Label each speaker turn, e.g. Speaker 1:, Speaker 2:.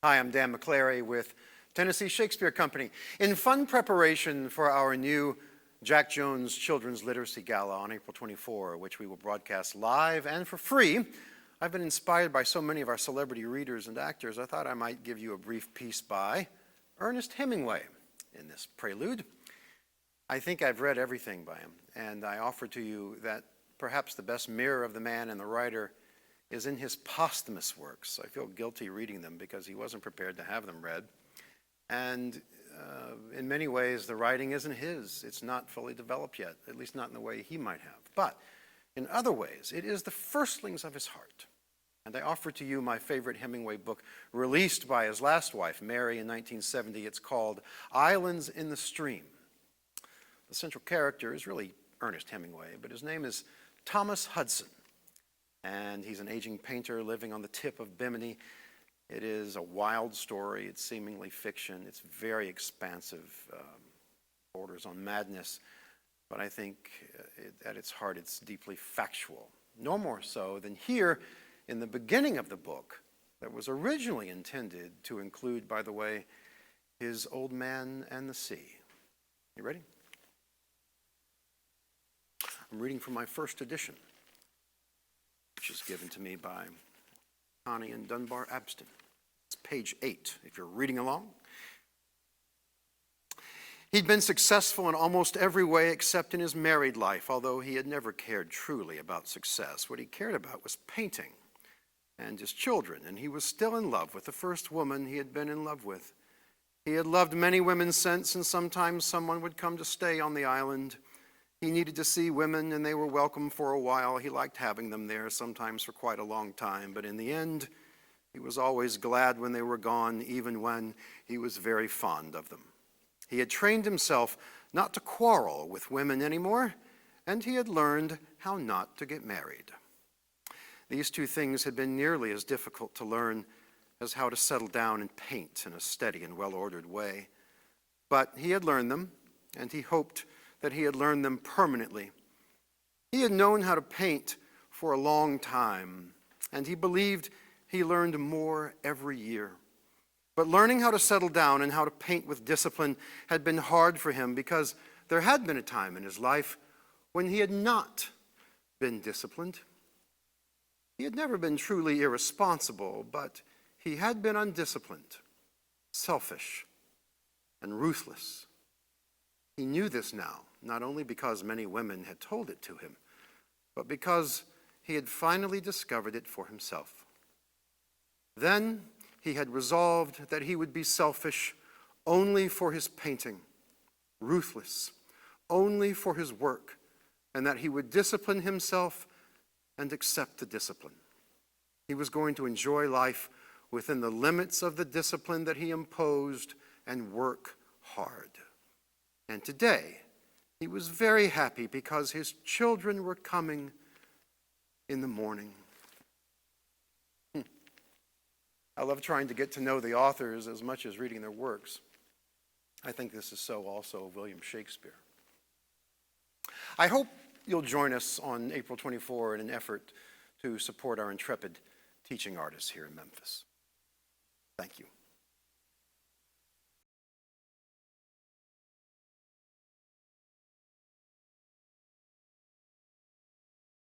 Speaker 1: Hi, I'm Dan McClary with Tennessee Shakespeare Company. In fun preparation for our new Jack Jones Children's Literacy Gala on April 24, which we will broadcast live and for free, I've been inspired by so many of our celebrity readers and actors, I thought I might give you a brief piece by Ernest Hemingway in this Prelude. I think I've read everything by him, and I offer to you that perhaps the best mirror of the man and the writer is in his posthumous works. I feel guilty reading them because he wasn't prepared to have them read. And in many ways, the writing isn't his. It's not fully developed yet, at least not in the way he might have. But in other ways, it is the firstlings of his heart. And I offer to you my favorite Hemingway book, released by his last wife, Mary, in 1970. It's called Islands in the Stream. The central character is really Ernest Hemingway, but his name is Thomas Hudson. And he's an aging painter living on the tip of Bimini. It is a wild story. It's seemingly fiction. It's very expansive, borders on madness. But I think at its heart, it's deeply factual. No more so than here in the beginning of the book that was originally intended to include, by the way, his Old Man and the Sea. You ready? I'm reading from my first edition, which is given to me by Connie and Dunbar Abston. It's page 8, if you're reading along. He'd been successful in almost every way except in his married life, although he had never cared truly about success. What he cared about was painting and his children, and he was still in love with the first woman he had been in love with. He had loved many women since, and sometimes someone would come to stay on the island. He needed to see women, and they were welcome for a while. He liked having them there, sometimes for quite a long time. But in the end, he was always glad when they were gone, even when he was very fond of them. He had trained himself not to quarrel with women anymore, and he had learned how not to get married. These two things had been nearly as difficult to learn as how to settle down and paint in a steady and well-ordered way. But he had learned them, and he hoped that he had learned them permanently. He had known how to paint for a long time, and he believed he learned more every year. But learning how to settle down and how to paint with discipline had been hard for him because there had been a time in his life when he had not been disciplined. He had never been truly irresponsible, but he had been undisciplined, selfish, and ruthless. He knew this now, not only because many women had told it to him, but because he had finally discovered it for himself. Then he had resolved that he would be selfish only for his painting, ruthless only for his work, and that he would discipline himself and accept the discipline. He was going to enjoy life within the limits of the discipline that he imposed and work hard. And today, he was very happy because his children were coming in the morning. I love trying to get to know the authors as much as reading their works. I think this is so also of William Shakespeare. I hope you'll join us on April 24 in an effort to support our intrepid teaching artists here in Memphis. Thank you.